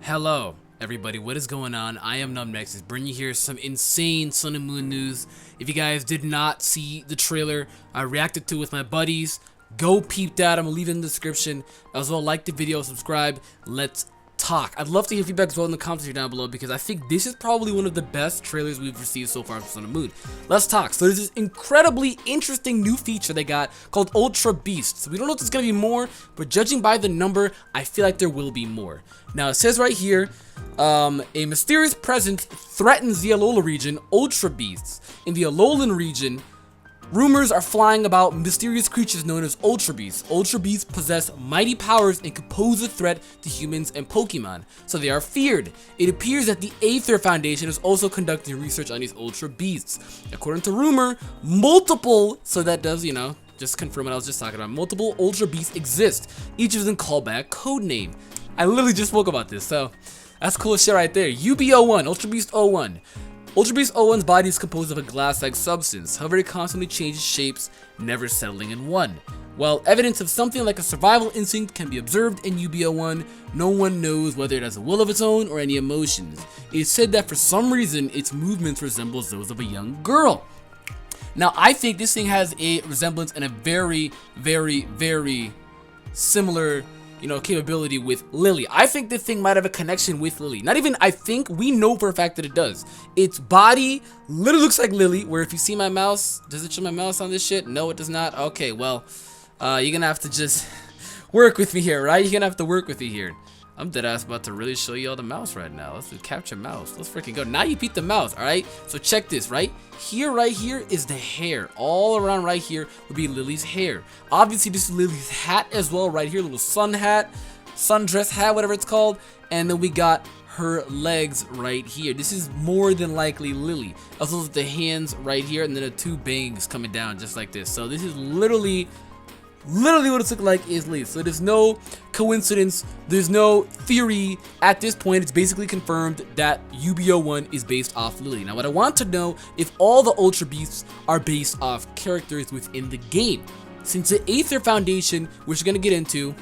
Hello, everybody. What is going on? I am Numbnexus, bringing you here some insane Sun and Moon news. If you guys did not see the trailer, I reacted to it with my buddies. Go peep that. I'm gonna leave it in the description. As well, like the video, subscribe. Let's talk. I'd love to hear feedback as well in the comments here down below, because I think this is probably one of the best trailers we've received so far for Sun and Moon. Let's talk. So there's this incredibly interesting new feature they got called Ultra Beasts. We don't know if there's gonna be more, but judging by the number, I feel like there will be more. Now it says right here, a mysterious presence threatens the Alola region. Ultra Beasts. In the Alolan region, rumors are flying about mysterious creatures known as Ultra Beasts. Ultra Beasts possess mighty powers and could pose a threat to humans and Pokemon, so they are feared. It appears that the Aether Foundation is also conducting research on these Ultra Beasts. According to rumor, multiple, so that does, just confirm what I was just talking about, multiple Ultra Beasts exist, each of them called by a code name. I literally just spoke about this, so that's cool shit right there. UB01, Ultra Beast 01. Ultra Beast 01's body is composed of a glass-like substance, however it constantly changes shapes, never settling in one. While evidence of something like a survival instinct can be observed in UB01, no one knows whether it has a will of its own or any emotions. It is said that for some reason, its movements resembles those of a young girl. Now, I think this thing has a resemblance and a very, very, very similar capability with Lillie. I think this thing might have a connection with Lillie. Not even I think, we know for a fact that it does. Its body literally looks like Lillie, where if you see my mouse, does it show my mouse on this shit? No, it does not. Okay, well, you're gonna have to just work with me here, right? You're gonna have to work with me here. I'm deadass about to really show you all the mouse right now. Let's do capture mouse. Let's freaking go. Now you beat the mouse, alright? So check this, right? Right here is the hair. All around right here would be Lillie's hair. Obviously, this is Lillie's hat as well, right here. Little sun hat, sundress hat, whatever it's called. And then we got her legs right here. This is more than likely Lillie. As well as the hands right here, and then the two bangs coming down just like this. So this is literally what it's looking like is Lillie. So there's no coincidence, there's no theory at this point. It's basically confirmed that UB01 is based off Lillie. Now what I want to know if all the Ultra Beasts are based off characters within the game. Since the Aether Foundation, which we're going to get into,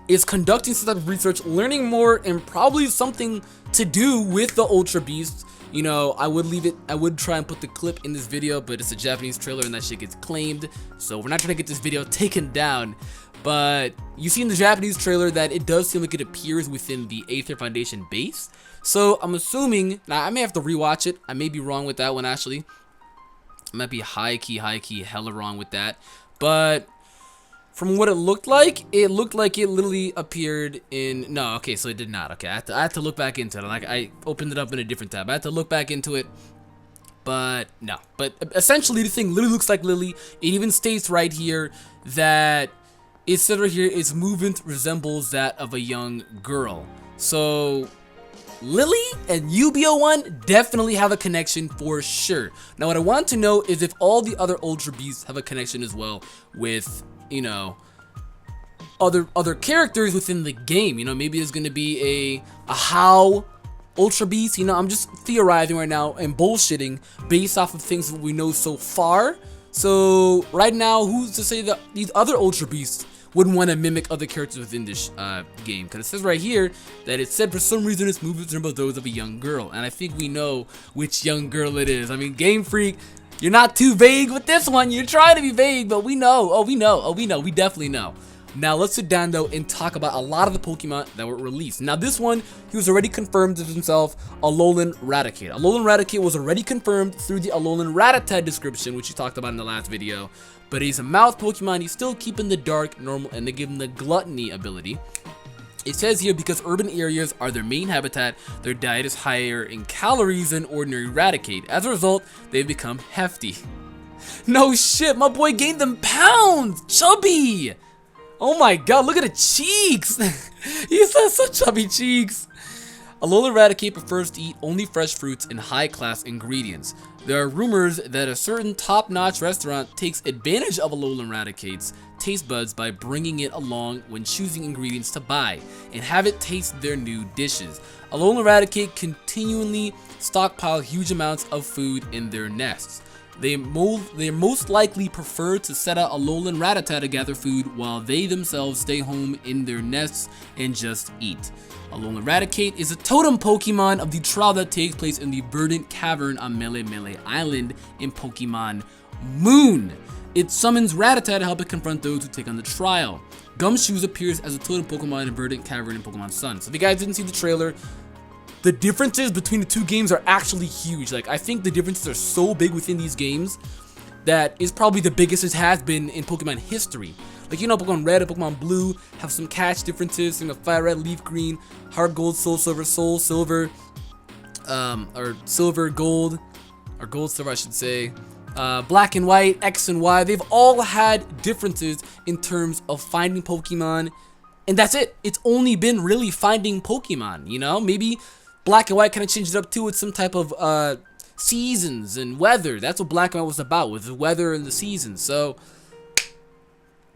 is conducting some type of research, learning more, and probably something to do with the Ultra Beasts. I would try and put the clip in this video, but it's a Japanese trailer and that shit gets claimed, so we're not trying to get this video taken down. But you see in the Japanese trailer that it does seem like it appears within the Aether Foundation base. So I'm assuming, now I may have to rewatch it, I may be wrong with that one actually. I might be high key hella wrong with that, but from what it looked like it literally appeared in, no, okay, so it did not. Okay, I had to look back into it. Like, I opened it up in a different tab. I had to look back into it, but no. But essentially, the thing literally looks like Lillie. It even states right here that it said right here, its movement resembles that of a young girl. So Lillie and UB01 definitely have a connection for sure. Now, what I want to know is if all the other Ultra Beasts have a connection as well with other characters within the game. Maybe there's gonna be a How Ultra Beast. I'm just theorizing right now and bullshitting based off of things that we know so far. So right now, who's to say that these other Ultra Beasts wouldn't want to mimic other characters within this game? Because it says right here that it said for some reason its movements resemble those of a young girl, and I think we know which young girl it is. I mean, Game Freak, you're not too vague with this one. You're trying to be vague, but we know. We definitely know. Now, let's sit down, though, and talk about a lot of the Pokemon that were released. Now, this one, he was already confirmed as himself, Alolan Raticate. Alolan Raticate was already confirmed through the Alolan Rattata description, which we talked about in the last video. But he's a mouth Pokemon. He's still keeping the dark, normal, and they give him the Gluttony ability. It says here, because urban areas are their main habitat, their diet is higher in calories than ordinary Raticate. As a result, they've become hefty. No shit, my boy gained them pounds! Chubby! Oh my god, look at the cheeks! He has such chubby cheeks! Alolan Raticate prefers to eat only fresh fruits and high-class ingredients. There are rumors that a certain top-notch restaurant takes advantage of Alolan Raticate's taste buds by bringing it along when choosing ingredients to buy and have it taste their new dishes. Alolan Raticate continually stockpile huge amounts of food in their nests. They most likely prefer to set out Alolan Rattata to gather food while they themselves stay home in their nests and just eat. Alolan Raticate is a totem Pokemon of the trial that takes place in the Verdant Cavern on Melee Island in Pokemon Moon. It summons Rattata to help it confront those who take on the trial. Gumshoos appears as a totem Pokemon in Verdant Cavern in Pokemon Sun. So if you guys didn't see the trailer, the differences between the two games are actually huge. Like, I think the differences are so big within these games that is probably the biggest it has been in Pokemon history. Like, you know, Pokemon Red and Pokemon Blue have some catch differences. You know, Fire Red, Leaf Green, Heart Gold, Soul Silver, or Silver Gold, or Gold Silver, I should say. Black and White, X and Y, they've all had differences in terms of finding Pokemon, and that's it. It's only been really finding Pokemon, you know? Maybe Black and White kind of changed it up too with some type of seasons and weather. That's what Black and White was about, with the weather and the seasons. So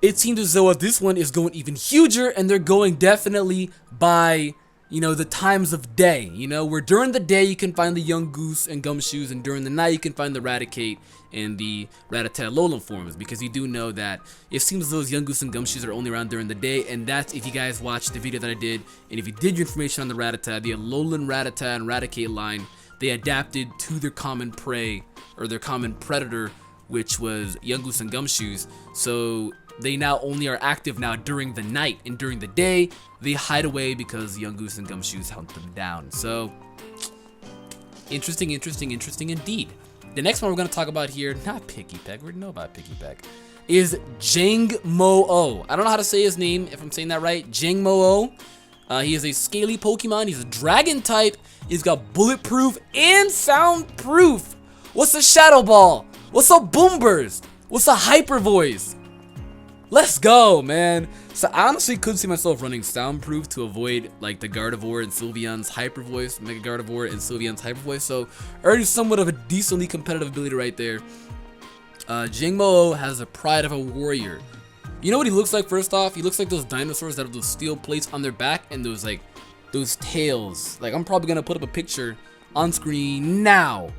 it seems as though this one is going even huger, and they're going definitely by, you know, the times of day, you know, where during the day you can find the young goose and Gumshoos, and during the night you can find the Raticate and the Rattata Alolan forms, because you do know that it seems as though those young goose and Gumshoos are only around during the day, and that's if you guys watched the video that I did, and if you did your information on the Rattata, the Alolan Rattata and Raticate line, they adapted to their common prey, or their common predator, which was young goose and Gumshoos, so they now only are active now during the night, and during the day, they hide away because young goose and Gumshoos hunt them down. So, interesting indeed. The next one we're going to talk about here, not Pikipek, we already know about Pikipek, is Jangmo-o. I don't know how to say his name, if I'm saying that right. Jangmo-o. He is a scaly Pokemon. He's a dragon type. He's got bulletproof and soundproof. What's a Shadow Ball? What's a Boom Burst? What's a Hyper Voice? Let's go, man. So I honestly could see myself running soundproof to avoid like the Gardevoir and Sylveon's Hyper Voice, Mega Gardevoir and Sylveon's Hyper Voice. So already somewhat of a decently competitive ability right there. Jangmo-o has the pride of a warrior. You know what he looks like? First off, he looks like those dinosaurs that have those steel plates on their back and those like those tails. Like, I'm probably gonna put up a picture on screen now.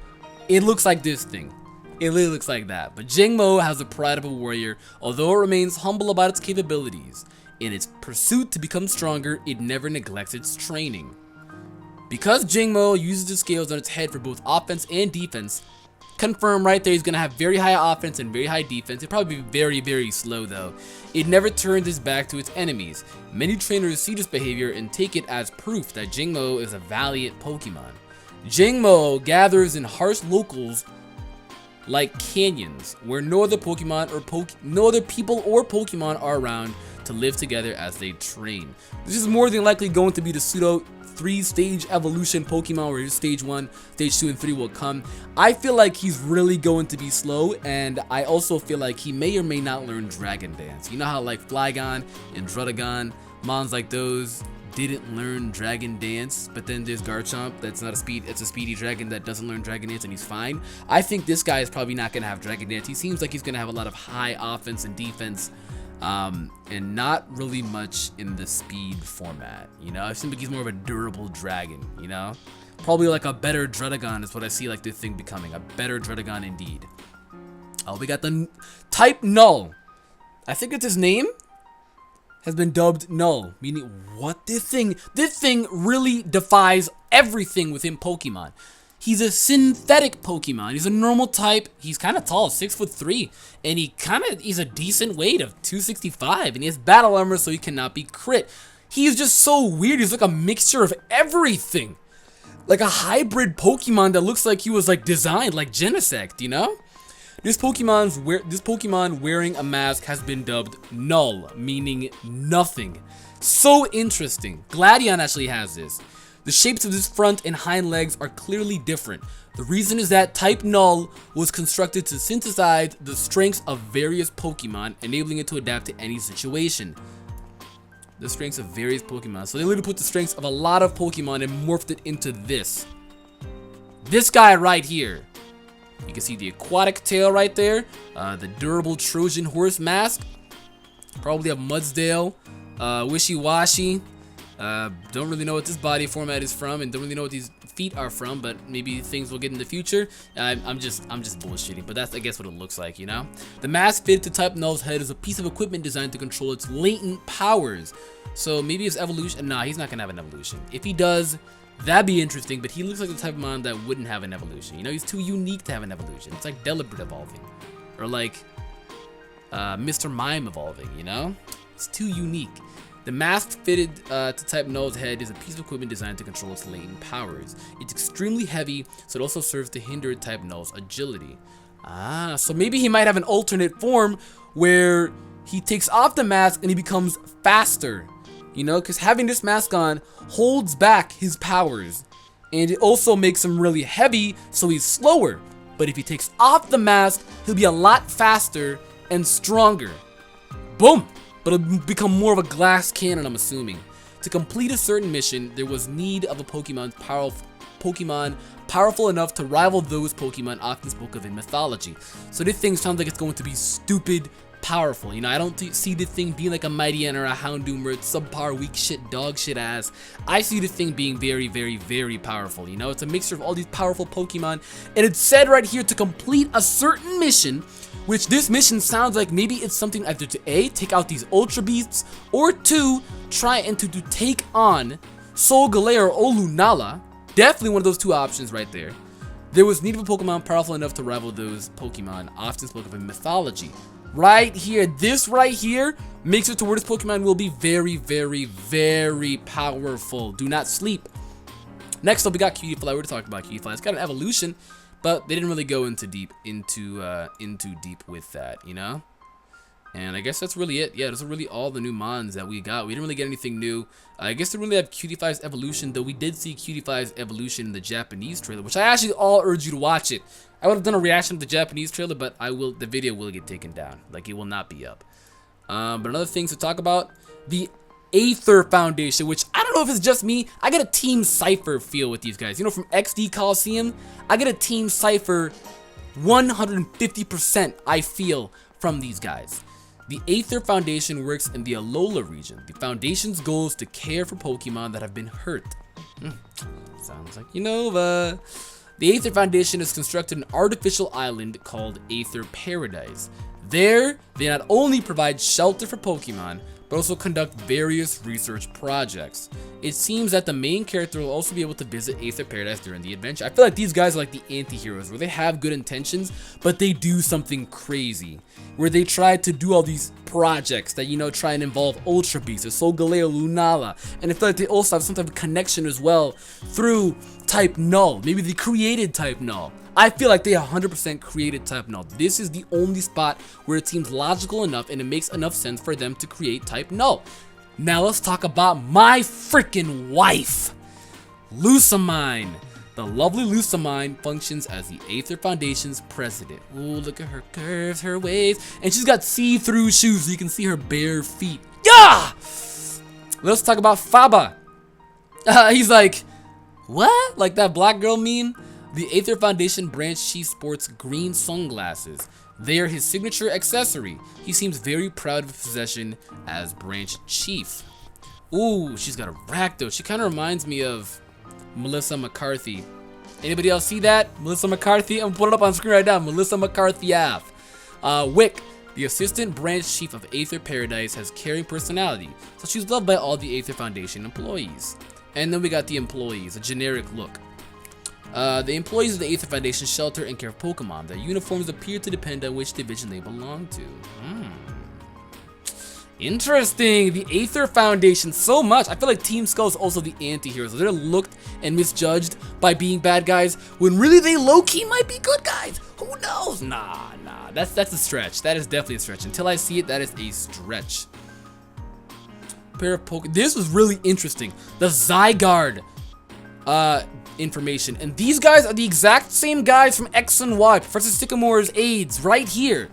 It looks like this thing. It literally looks like that. But Jangmo-o has the pride of a warrior, although it remains humble about its capabilities. In its pursuit to become stronger, it never neglects its training. Because Jangmo-o uses the scales on its head for both offense and defense, confirm right there he's going to have very high offense and very high defense. It'll probably be very slow though. It never turns its back to its enemies. Many trainers see this behavior and take it as proof that Jangmo-o is a valiant Pokemon. Jangmo-o gathers in harsh locales like canyons, where no other Pokemon or no other people or Pokemon are around to live together as they train. This is more than likely going to be the pseudo 3-stage evolution Pokemon, where stage 1, stage 2, and 3 will come. I feel like he's really going to be slow, and I also feel like he may or may not learn Dragon Dance. You know how like Flygon and Druddigon, mons like those didn't learn Dragon Dance, but then there's Garchomp that's not it's a speedy dragon that doesn't learn Dragon Dance and he's fine. I think this guy is probably not going to have Dragon Dance. He seems like he's going to have a lot of high offense and defense, and not really much in the speed format, you know? It seems like he's more of a durable dragon, you know? Probably like a better Druddigon is what I see like this thing becoming, a better Druddigon indeed. Oh, we got the type Null. I think it's his name. Has been dubbed Null, meaning what? This thing really defies everything within Pokemon. He's a synthetic Pokemon. He's a normal type. He's kind of tall, 6'3", and he's a decent weight of 265, and he has battle armor, so he cannot be crit. He's just so weird. He's like a mixture of everything, like a hybrid Pokemon that looks like he was like designed like Genesect, you know? This Pokemon wearing a mask has been dubbed Null, meaning nothing. So interesting. Gladion actually has this. The shapes of his front and hind legs are clearly different. The reason is that type Null was constructed to synthesize the strengths of various Pokemon, enabling it to adapt to any situation. The strengths of various Pokemon. So they literally put the strengths of a lot of Pokemon and morphed it into this. This guy right here. You can see the aquatic tail right there, the durable Trojan horse mask, probably a Mudsdale, Wishy-Washy, Don't really know what this body format is from, and don't really know what these feet are from, but maybe things we'll get in the future. I'm just bullshitting, but that's, I guess, what it looks like, you know? The mask fitted to Type Null's head is a piece of equipment designed to control its latent powers. So maybe his evolution, nah, he's not gonna have an evolution. If he does, that'd be interesting, but he looks like the type of mon that wouldn't have an evolution. You know, he's too unique to have an evolution. It's like Delibird evolving, or like Mr. Mime evolving, you know? It's too unique. The mask fitted to Type Null's head is a piece of equipment designed to control its latent powers. It's extremely heavy, so it also serves to hinder Type Null's agility. Ah, so maybe he might have an alternate form where he takes off the mask and he becomes faster. You know, because having this mask on holds back his powers. And it also makes him really heavy, so he's slower. But if he takes off the mask, he'll be a lot faster and stronger. Boom! But it'll become more of a glass cannon, I'm assuming. To complete a certain mission, there was need of a Pokemon powerful enough to rival those Pokemon often spoke of in mythology. So this thing sounds like it's going to be stupid powerful. You know, I don't see this thing being like a Mightyena or a Houndoom where it's subpar, weak shit, dog shit ass. I see this thing being very, very, very powerful. You know, it's a mixture of all these powerful Pokemon. And it's said right here to complete a certain mission, which this mission sounds like maybe it's something either to A, take out these Ultra Beasts, or 2, try and to take on Solgaleo or Olunala. Definitely one of those 2 options right there. There was need of a Pokemon powerful enough to rival those Pokemon often spoken of in mythology. Right here, this right here makes it to where this Pokemon will be very, very, very powerful. Do not sleep. Next up, we got Cutiefly. We already talked about Cutiefly. It's got an evolution, but they didn't really go into deep with that, you know. And I guess that's really it. Yeah, those are really all the new mons that we got. We didn't really get anything new. I guess they really have Cutiefly's evolution, though we did see Cutiefly's evolution in the Japanese trailer, which I actually all urge you to watch it. I would have done a reaction to the Japanese trailer, but the video will get taken down. Like, it will not be up. But another thing to talk about, the Aether Foundation, which I don't know if it's just me. I get a Team Cypher feel with these guys. You know, from XD Coliseum, I get a Team Cypher 150% I feel from these guys. The Aether Foundation works in the Alola region. The Foundation's goal is to care for Pokemon that have been hurt. Sounds like Unova. The Aether Foundation has constructed an artificial island called Aether Paradise. There, they not only provide shelter for Pokemon, but also conduct various research projects. It seems that the main character will also be able to visit Aether Paradise during the adventure. I feel like these guys are like the anti-heroes, where they have good intentions, but they do something crazy. Where they try to do all these projects that, you know, try and involve Ultra Beasts, or Solgaleo, Lunala. And I feel like they also have some type of connection as well through Type Null. Maybe they created Type Null. I feel like they 100% created Type Null. This is the only spot where it seems logical enough and it makes enough sense for them to create Type Null. Now let's talk about my freaking wife, Lucamine. The lovely Lucamine functions as the Aether Foundation's president. Ooh, look at her curves, her waves. And she's got see-through shoes so you can see her bare feet. Yeah! Let's talk about Faba. He's like, what? Like that black girl meme? The Aether Foundation branch chief sports green sunglasses. They are his signature accessory. He seems very proud of his possession as branch chief. Ooh, she's got a rack though. She kind of reminds me of Melissa McCarthy. Anybody else see that? Melissa McCarthy? I'm gonna put it up on screen right now. Melissa McCarthy F. Wick, the assistant branch chief of Aether Paradise, has caring personality, so she's loved by all the Aether Foundation employees. And then we got the employees, a generic look. The employees of the Aether Foundation shelter and care for Pokemon. Their uniforms appear to depend on which division they belong to. Interesting. The Aether Foundation, so much. I feel like Team Skull is also the anti-heroes. They're looked and misjudged by being bad guys when really they low-key might be good guys. Who knows? Nah. That's a stretch. That is definitely a stretch. Until I see it, that is a stretch. Pair of Pokemon. This was really interesting. The Zygarde information, and these guys are the exact same guys from X and Y, Professor Sycamore's aides right here.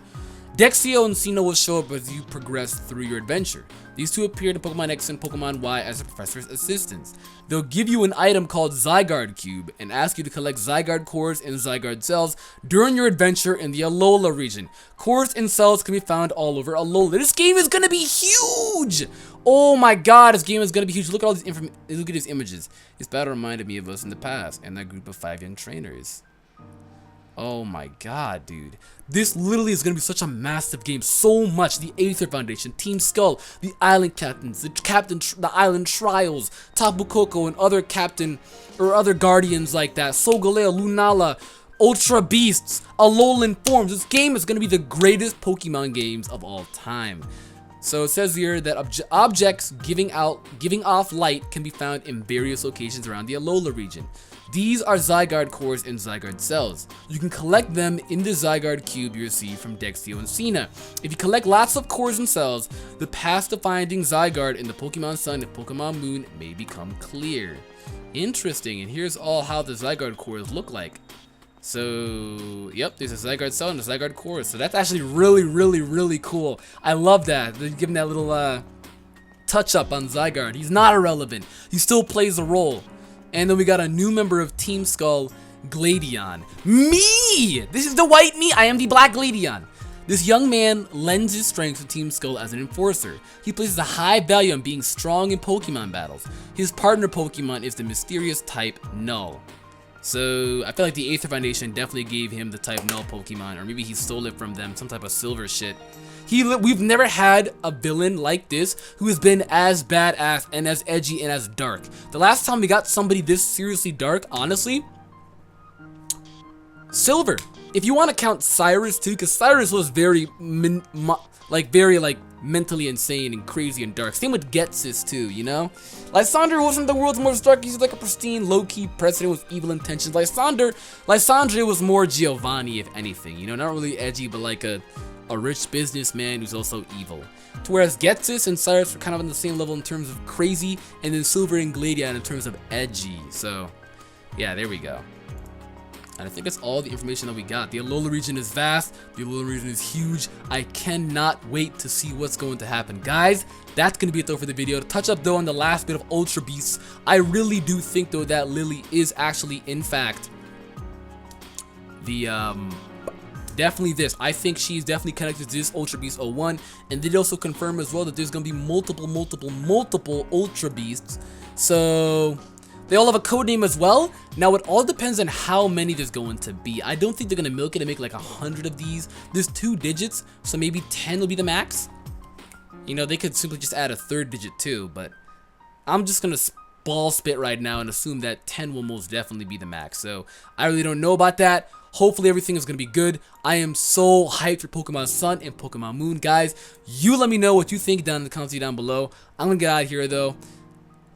Dexio and Sinnoh will show up as you progress through your adventure. These two appear in Pokemon X and Pokemon Y as the professor's assistants. They'll give you an item called Zygarde Cube and ask you to collect Zygarde cores and Zygarde cells during your adventure in the Alola region. Cores and cells can be found all over Alola. This game is gonna be huge! Oh my god, this game is gonna be huge. Look at all these look at these images. This battle reminded me of us in the past and that group of 5 young trainers. Oh my god, dude. This literally is going to be such a massive game. So much. The Aether Foundation, Team Skull, the Island Captains, the Island Trials, Tapu Koko, and other other guardians like that. Solgaleo, Lunala, Ultra Beasts, Alolan Forms. This game is going to be the greatest Pokemon games of all time. So it says here that objects giving off light can be found in various locations around the Alola region. These are Zygarde cores and Zygarde cells. You can collect them in the Zygarde cube you receive from Dexio and Sinnoh. If you collect lots of cores and cells, the path to finding Zygarde in the Pokemon Sun and Pokemon Moon may become clear. Interesting, and here's all how the Zygarde cores look like. So, yep, there's a Zygarde cell and a Zygarde core. So that's actually really cool. I love that. They're giving that little touch up on Zygarde. He's not irrelevant. He still plays a role. And then we got a new member of Team Skull, Gladion. Me! This is the white me. I am the black Gladion. This young man lends his strength to Team Skull as an enforcer. He places a high value on being strong in Pokemon battles. His partner Pokemon is the mysterious type Null. So I feel like the Aether Foundation definitely gave him the type Null Pokemon, or maybe he stole it from them, some type of silver shit. We've never had a villain like this who has been as badass and as edgy and as dark. The last time we got somebody this seriously dark, honestly, Silver. If you want to count Cyrus too, because Cyrus was very mentally insane and crazy and dark. Same with Getsis too, you know? Lysandre wasn't the world's most dark. He's like a pristine, low-key president with evil intentions. Lysandre was more Giovanni, if anything. You know, not really edgy, but like a rich businessman who's also evil. To whereas Getsis and Cyrus were kind of on the same level in terms of crazy, and then Silver and Gladion in terms of edgy. So, yeah, there we go. And I think that's all the information that we got. The Alola region is vast. The Alola region is huge. I cannot wait to see what's going to happen. Guys, that's going to be it though for the video. To touch up though on the last bit of Ultra Beasts, I really do think though that Lillie is actually, in fact, the, definitely this. I think she's definitely connected to this Ultra Beast 01. And they also confirm as well that there's going to be multiple Ultra Beasts. So they all have a code name as well. Now it all depends on how many there's going to be. I don't think they're gonna milk it and make like 100 of these. There's 2 digits, so maybe 10 will be the max. You know, they could simply just add a 3rd digit too, but I'm just gonna ball spit right now and assume that 10 will most definitely be the max. So I really don't know about that. Hopefully everything is gonna be good. I am so hyped for Pokemon Sun and Pokemon Moon, guys. You let me know what you think down in the comments down below. I'm gonna get out of here though.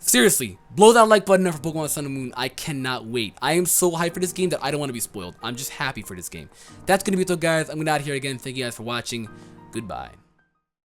Seriously, blow that like button up for Pokemon Sun and Moon. I cannot wait. I am so hyped for this game that I don't want to be spoiled. I'm just happy for this game. That's going to be it though, guys. I'm going to get out of here again. Thank you guys for watching. Goodbye.